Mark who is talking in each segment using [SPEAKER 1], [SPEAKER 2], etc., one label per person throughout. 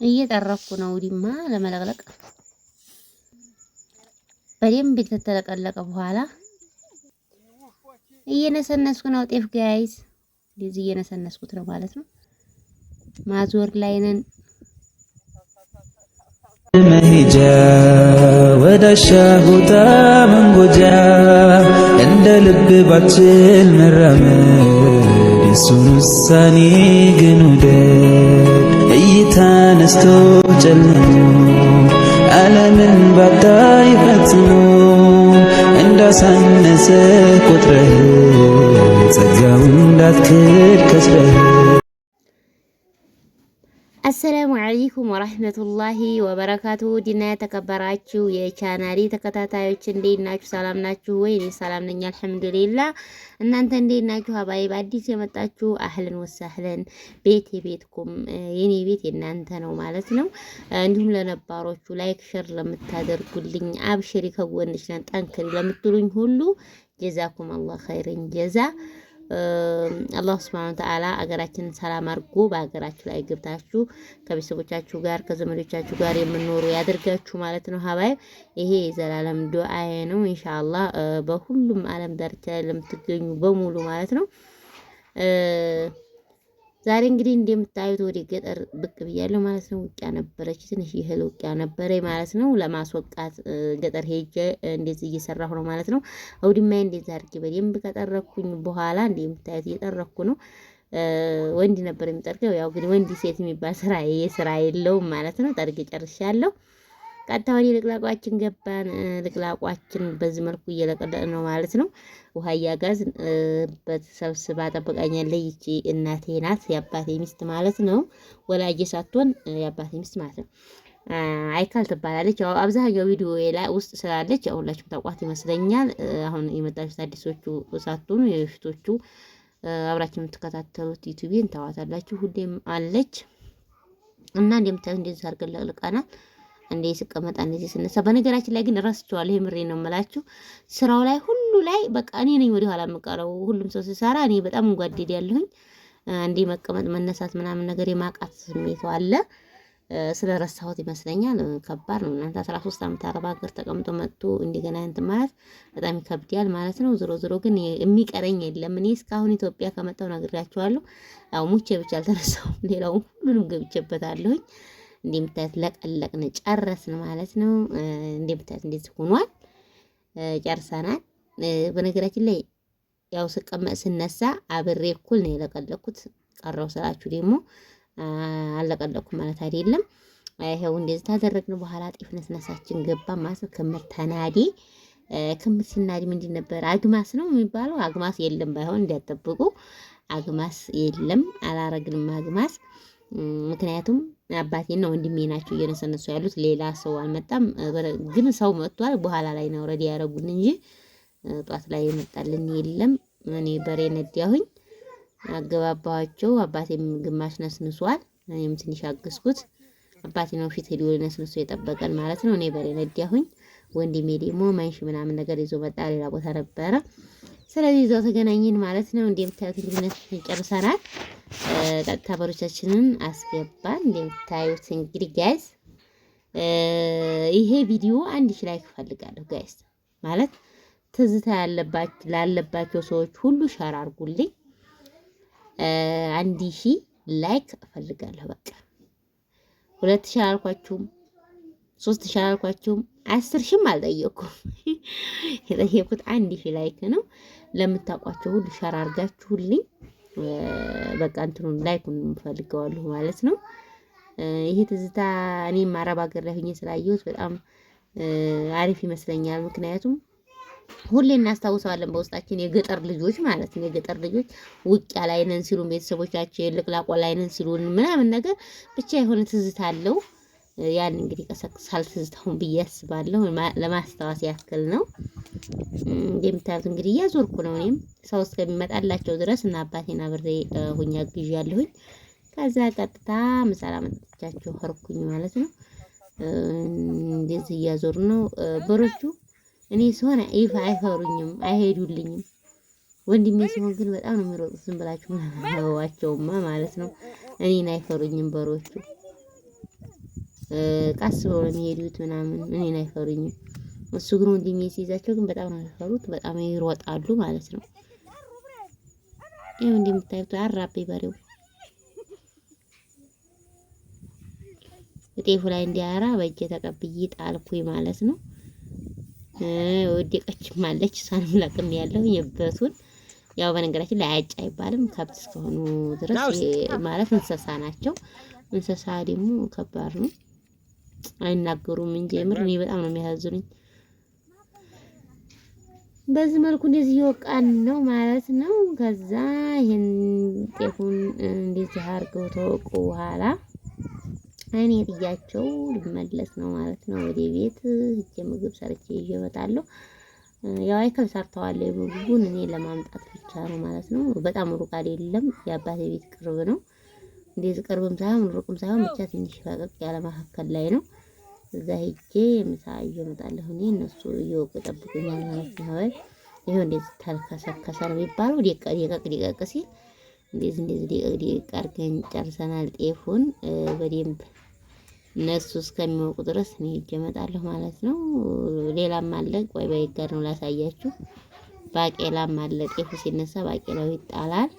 [SPEAKER 1] እየጠረኩ ነው ዲማ ለመለቅለቅ በደንብ የተተለቀለቀ በኋላ እየነሰነስኩ ነው ጤፍ ጋይስ እንደዚህ እየነሰነስኩት ነው ማለት ነው። ማዞር ላይ ነን።
[SPEAKER 2] መሄጃ ወዳሻ ቦታ መንጎጃ እንደ ልብ ባችል መራመድ የሱን ውሳኔ ግን ውደድ እይታ ነስቶ ጨልሞ ዓለምን ባታይ ፈጽሞ እንዳሳነሰ ቁጥረህ ጸጋውን እንዳትክድ ከስረህ።
[SPEAKER 1] አሰላሙ አለይኩም ወራህመቱላሂ ወበረካቱ። ዲና የተከበራችሁ የቻናሌ ተከታታዮች እንዴት ናችሁ? ሰላም ናችሁ ወይ? እኔ ሰላም ነኝ አልሐምዱሊላህ። እናንተ እንዴት ናችሁ? ሀባይ በአዲስ የመጣችሁ አህለን ወሰህለን። ቤት የቤትኩም የኔ ቤት የእናንተ ነው ማለት ነው። እንዲሁም ለነባሮቹ ላይክ ሼር ለምታደርጉልኝ አብሽሪ ከጎንሽ ነን ጠንክሪ ለምትሉኝ ሁሉ ጀዛኩም አላህ ኸይረን ጀዛ። አላህ ሱብሓነሁ ወተዓላ አገራችንን ሰላም አድርጎ በሀገራችሁ ላይ ገብታችሁ ከቤተሰቦቻችሁ ጋር ከዘመዶቻችሁ ጋር የምኖሩ ያደርጋችሁ ማለት ነው። ሀባይ ይሄ የዘላለም ዱዓዬ ነው። ኢንሻአላህ በሁሉም ዓለም ዳርቻ ለምትገኙ በሙሉ ማለት ነው። ዛሬ እንግዲህ እንደምታዩት ወደ ገጠር ብቅ ብያለሁ ማለት ነው። ውቂያ ነበረች ትንሽ ይሄል ውቂያ ነበረ ማለት ነው። ለማስወቃት ገጠር ሄጄ እንደዚህ እየሰራሁ ነው ማለት ነው። አውድማዬ እንደዚህ አድርጌ በደንብ ከጠረኩኝ በኋላ እንደምታዩት እየጠረኩ ነው። ወንድ ነበር የሚጠርገው፣ ያው ግን ወንድ ሴት የሚባል ስራ የለውም ማለት ነው። ጠርጌ ጨርሻለሁ። ቀጥታ ወደ ልቅላቋችን ገባን። ልቅላቋችን በዚህ መልኩ እየለቀለቅን ነው ማለት ነው። ውሃ እያጋዝ በተሰብስባ ጠብቃኛለች። ይቺ እናቴ ናት፣ የአባቴ ሚስት ማለት ነው። ወላጄ ሳትሆን የአባቴ ሚስት ማለት ነው። አይካል ትባላለች። ያው አብዛኛው ቪዲዮ ላይ ውስጥ ስላለች ያው ሁላችሁም ታውቋት ይመስለኛል። አሁን የመጣችሁት አዲሶቹ ሳትሆኑ የፊቶቹ አብራችሁ የምትከታተሉት ዩቲዩብን ታዋታላችሁ። ሁሌም አለች እና እንደምታዩት እንደዚህ አድርገን ለቅልቀናል። እንዴ ስቀመጣ እንደዚህ ስነሳ፣ በነገራችን ላይ ግን ረስቼዋለሁ። የምሬ ነው የምላችሁ። ስራው ላይ ሁሉ ላይ በቃ እኔ ነኝ ወደ ኋላ የምቀረው። ሁሉም ሰው ሲሰራ እኔ በጣም እንጓደድ ያለሁኝ። እንዴ መቀመጥ መነሳት ምናምን ነገር የማቃት ስሜቱ አለ። ስለረሳሁት ይመስለኛል። ከባድ ነው እናንተ 13 ዓመት አረብ ሀገር ተቀምጦ መጥቶ እንደገና እንትን ማለት በጣም ይከብዳል ማለት ነው። ዞሮ ዞሮ ግን የሚቀረኝ የለም። እኔ እስካሁን ኢትዮጵያ ከመጣሁ ነግሬያቸዋለሁ። ያው ሙቼ ብቻ አልተረሳሁም። ሌላው ሁሉንም ገብቼበታለሁኝ። እንደምታዩት ለቀለቅን ጨረስን ማለት ነው። እንደምታዩት እንደዚህ ሆኗል። ጨርሰናል። በነገራችን ላይ ያው ስቀመጥ ስነሳ አብሬ እኩል ነው የለቀለኩት። ቀረው ስላችሁ ደግሞ አለቀለኩም ማለት አይደለም። ይሄው እንደዚህ ታደረግን በኋላ ጤፍ ነስነሳችን ገባ ማለት ነው። ከምርተናዲ ከምሲናዲ ምንድን ነበር አግማስ ነው የሚባለው። አግማስ የለም ባይሆን እንዲያጠብቁ አግማስ የለም። አላረግንም አግማስ ምክንያቱም አባቴና ወንድሜ ናቸው እየነሰነሱ ያሉት። ሌላ ሰው አልመጣም። ግን ሰው መጥቷል። በኋላ ላይ ነው ረዲ ያደረጉን እንጂ ጧት ላይ የመጣልን የለም። እኔ በሬ ነዲያሁኝ አገባባቸው። አባቴም ግማሽ ነስንሷል። እኔም ትንሽ አገዝኩት። አባቴ ነው ፊት ሄዶ ነስንሶ የጠበቀን ማለት ነው። እኔ በሬ ነዲያሁኝ። ወንድሜ ደግሞ ማንሽ ምናምን ነገር ይዞ መጣ። ሌላ ቦታ ነበረ። ስለዚህ ይዘው ተገናኘን ማለት ነው። እንደምታዩት እንግዲህ ጨርሰናል። ቀጥታ በሮቻችንን አስገባን። እንደምታዩት እንግዲህ ጋይስ ይሄ ቪዲዮ 1000 ላይክ እፈልጋለሁ ጋይስ። ማለት ትዝታ ላለባቸው ሰዎች ሁሉ ሸር አድርጉልኝ። 1000 ላይክ እፈልጋለሁ። በቃ 2000 አላልኳችሁም፣ 3000 አላልኳችሁም፣ 10000ም አልጠየኩም። የጠየኩት 1000 ላይክ ነው። ለምታውቋቸው ሁሉ ሸር አድርጋችሁልኝ በቃ እንትኑን ላይኩን እንፈልገዋለሁ ማለት ነው። ይሄ ትዝታ እኔም አረብ ሀገር ላይ ሆኜ ስላየሁት በጣም አሪፍ ይመስለኛል። ምክንያቱም ሁሌ እናስታውሰዋለን በውስጣችን የገጠር ልጆች ማለት ነው። የገጠር ልጆች ውቂያ ላይ ነን ሲሉን ቤተሰቦቻችን ልቅላቆ ላይ ነን ሲሉን ምናምን ነገር ብቻ የሆነ ትዝታ አለው። ያን እንግዲህ ቀሰቅሳል ትዝታውን ብዬ አስባለሁ። ለማስታወስ ያክል ነው። እንደምታዩት እንግዲህ እያዞርኩ ነው። እኔም ሰው እስከሚመጣላቸው ድረስ እና አባቴን አብሬ ሁኛ ግዣለሁኝ። ከዛ ቀጥታ ምሳሌ መጥቻቸው ሆርኩኝ ማለት ነው። እንደዚህ እያዞር ነው በሮቹ። እኔ ሲሆን አይፈሩኝም፣ አይሄዱልኝም። ወንድሜ ሲሆን ግን በጣም ነው የሚሮጡት። ዝም ብላችሁ ዋቸውማ ማለት ነው። እኔን አይፈሩኝም በሮቹ። ቃስ ብለው ነው የሚሄዱት ምናምን እኔን አይፈሩኝም። እሱ ግን ወንድሜ ሲይዛቸው ግን በጣም ነው የሚፈሩት፣ በጣም ይሮጣሉ ማለት ነው። ይኸው እንደምታዩት አራቤ በሬው ጤፉ ላይ እንዲያራ በእጄ ተቀብዬ ጣልኩኝ ማለት ነው። ወደቀችም አለች እሷንም ለቅም ያለው የበቱን ያው በነገራችን ላይ አያጭ አይባልም ከብት እስከሆኑ ድረስ ማለት እንስሳ ናቸው። እንስሳ ደግሞ ከባድ ነው አይናገሩም እንጂ የምር እኔ በጣም ነው የሚያሳዝኑኝ። በዚህ መልኩ እንደዚህ ይወቃን ነው ማለት ነው። ከዛ ይሄን ጤፉን እንደዚህ አድርገው ተወቁ በኋላ እኔ ጥያቸው ልመለስ ነው ማለት ነው ወደ ቤት ሂጄ ምግብ ሰርቼ ይዤ እመጣለሁ። ያው አይከል ሰርተዋል ምግቡን እኔ ለማምጣት ብቻ ነው ማለት ነው። በጣም ሩቅ አይደለም፣ የአባቴ ቤት ቅርብ ነው። እንደዚህ ቅርብም ሳይሆን ሩቅም ሳይሆን ብቻ ትንሽ ፈቀቅ ያለ መካከል ላይ ነው። እዛ ሂጄ ምሳ ይዤ እመጣለሁ። እኔ እነሱ እየወቁ ይጠብቁኛል ማለት ነው። ይሄው እንደዚህ ተልከሰከሰ ነው የሚባለው። ደቀቅ ሲል እንደዚህ ደቀቅ አድርገን ጨርሰናል። ጤፉን በደንብ እነሱ እስከሚወቁ ድረስ እኔ ሂጄ እመጣለሁ ማለት ነው። ሌላም አለ፣ ቆይ በይጋር ነው ላሳያችሁ። ባቄላም አለ። ጤፉ ሲነሳ ባቄላው ይጣላል።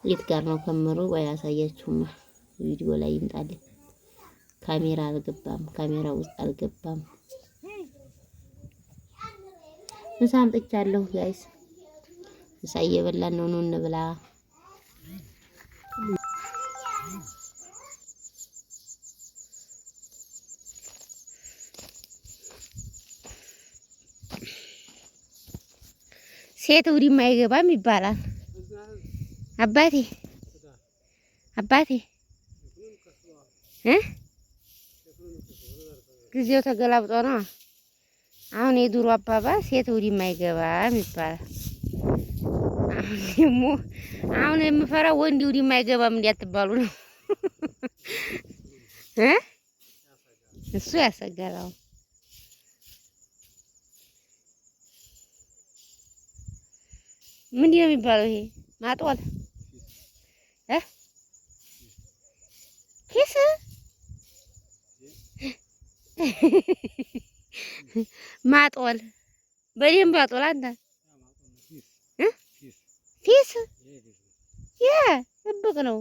[SPEAKER 1] የት ጋር ነው ከምሩ? ቆይ አሳያችሁማ ቪዲዮ ላይ ይምጣልኝ። ካሜራ አልገባም፣ ካሜራ ውስጥ አልገባም። ምሳ አምጥቻለሁ ጋይስ፣ ምሳ እየበላን ነው። ኑ እንብላ። ሴት ውዲም አይገባም ይባላል። አባቴ ጊዜው ተገላብጦ ነው። አሁን የዱሮ አባባል ሴት ውዲም አይገባም ይባላል። አሁን የምፈራው ወንድ ውዲም አይገባም እንዲያትባሉ ነው። እሱ ያሰጋል። ምንድን ነው የሚባለው? ይሄ ማጥወል ኪስ ማጥወል በደንብ አጥወል። አንተ ፊስ ጥብቅ ነው።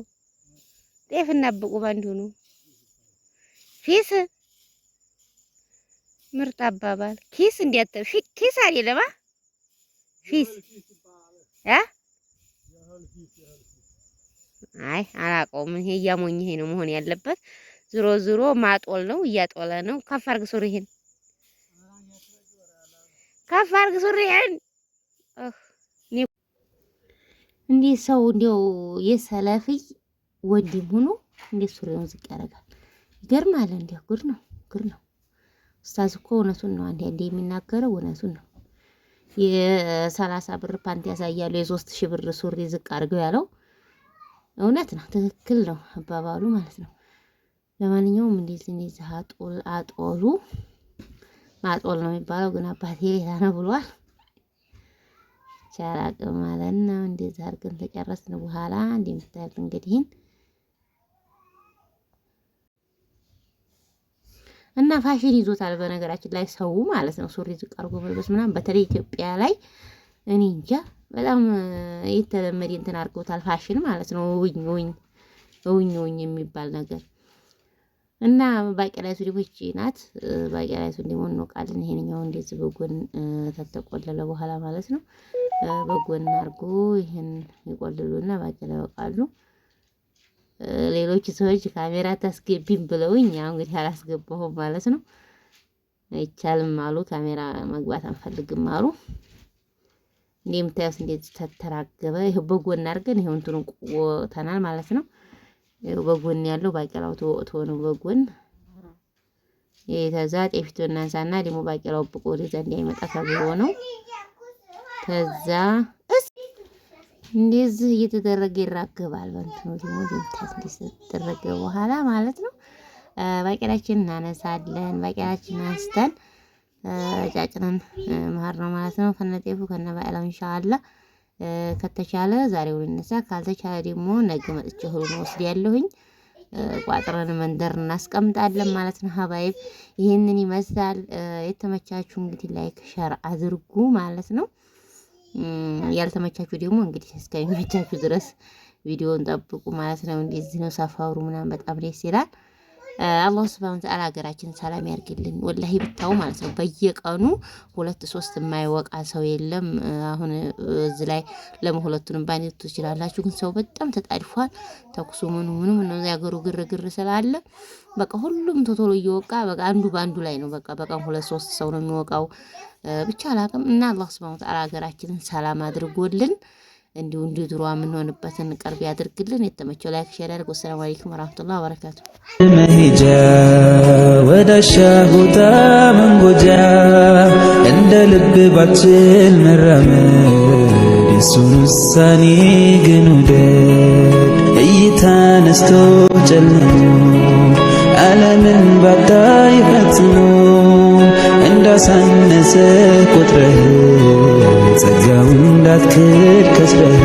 [SPEAKER 1] ጤፍና ብቁ ባንድ ሆኖ ፊስ ምርጥ አባባል። ኪስ እንዴት ኪስ አይደለም ፊስ አይ አላውቀውም። ይሄ እያሞኝሄ ነው መሆን ያለበት። ዝሮ ዝሮ ማጦል ነው፣ እያጦለ ነው። ከፍ አድርግ ሱሪህን፣ ከፍ አድርግ ሱሪህን። እንዴት ሰው እንዲያው የሰለፍይ ወንድም ሆኖ እንዴት ሱሪውን ዝቅ ያደርጋል? ይገርማል። እንዲያው ጉድ ነው፣ ጉድ ነው። ኡስታዝ እኮ እውነቱን ነው። አንዴ የሚናገረው እውነቱን ነው። የ30 ብር ፓንት ያሳያሉ፣ የ3000 ብር ሱሪ ዝቅ አድርገው ያለው እውነት ነው። ትክክል ነው አባባሉ ማለት ነው። ለማንኛውም እንደዚህ አጦሉ ማጦል ነው የሚባለው፣ ግን አባቴ ሌላ ነው ብሏል። ቻላቅ ማለት ነው። እንደዚህ አድርገን ተጨረስን በኋላ እንደምታዩት እንግዲህ እና ፋሽን ይዞታል በነገራችን ላይ ሰው ማለት ነው። ሱሪ ዝቅ አድርጎ መልበስ ምናምን በተለይ ኢትዮጵያ ላይ እኔ እንጃ በጣም የተለመደ እንትን አድርገውታል ፋሽን ማለት ነው። ውኝ የሚባል ነገር እና ባቄላይቱ ደግሞ ይቺ ናት። ባቄላይቱ ደግሞ እንወቃለን። ይሄንኛው እንደዚህ በጎን ተተቆለለ በኋላ ማለት ነው። በጎን አድርጎ ይሄን ይቆልሉና ባቄላ ያወቃሉ። ሌሎች ሰዎች ካሜራ ታስገቢም ብለውኝ ያው እንግዲህ አላስገባሁም ማለት ነው። አይቻልም አሉ፣ ካሜራ መግባት አንፈልግም አሉ። እንደምታዩት እንዴት ተተራገበ። ይሄው በጎን አድርገን ይሄው እንትኑ ቆተናል ማለት ነው። ይሄው በጎን ያለው ባቄላው ተወጥቶ ነው በጎን ከዛ ጤፊቱን እናንሳና ደግሞ ባቄላው ብቆ ወደዛ እንዳይመጣ ተብሎ ነው። ከዛ እንደዚህ እየተደረገ ይራገባል። በእንትኑ ደግሞ እንደተደረገ በኋላ ማለት ነው ባቄላችንን እናነሳለን። ባቄላችንን አንስተን ጫጭነን መሀር ነው ማለት ነው። ከነጤፉ ከነባቄላው ኢንሻአላህ ከተቻለ ዛሬው ልነሳ፣ ካልተቻለ ደግሞ ነገ መጥቼ ሁሉ ወስድ ያለሁኝ። ቋጥረን መንደር እናስቀምጣለን ማለት ነው። ሀባይብ ይሄንን ይመስላል። የተመቻችሁ እንግዲህ ላይክ ሸር አድርጉ ማለት ነው። ያልተመቻችሁ ደግሞ እንግዲህ እስከሚመቻችሁ ድረስ ቪዲዮውን ጠብቁ ማለት ነው። እንደዚህ ነው ሰፈሩ ምናምን በጣም ደስ ይላል። አላህ ሱብሃነሁ ወተዓላ ሀገራችንን ሰላም ያርግልን። ወላሂ ብታው ማለት ነው በየቀኑ 2-3 የማይወቃ ሰው የለም። አሁን እዚህ ላይ ለሁለቱንም ባንዲቱ ትችላላችሁ፣ ግን ሰው በጣም ተጣድፏል። ተኩሱ ምኑ ነው ያገሩ ግርግር ስላለ በቃ ሁሉም ቶቶሎ እየወቃ በቃ አንዱ ባንዱ ላይ ነው። በቃ በቀን 2-3 ሰው ነው የሚወቃው። ብቻ አላቅም እና አላህ ሱብሃነሁ ወተዓላ ሀገራችንን ሰላም አድርጎልን እንዲሁ ድሮ የምንሆንበትን ቅርብ ያድርግልን። የተመቸው ላይክ ሼር ያድርጉ። ሰላም አለይኩም ወራህመቱላሂ ወበረካቱ።
[SPEAKER 2] መሄጃ ወዳሻ ቦታ መንጎጃ እንደ ልብ ባችል መራመድ የሱን ውሳኔ ግን ውደድ። እይታ ነስቶ ጨልሞ ዓለምን ባታይ ፈጽሞ እንዳሳነሰ ቁጥረህ ጸጋው እንዳትክድ ከስረህ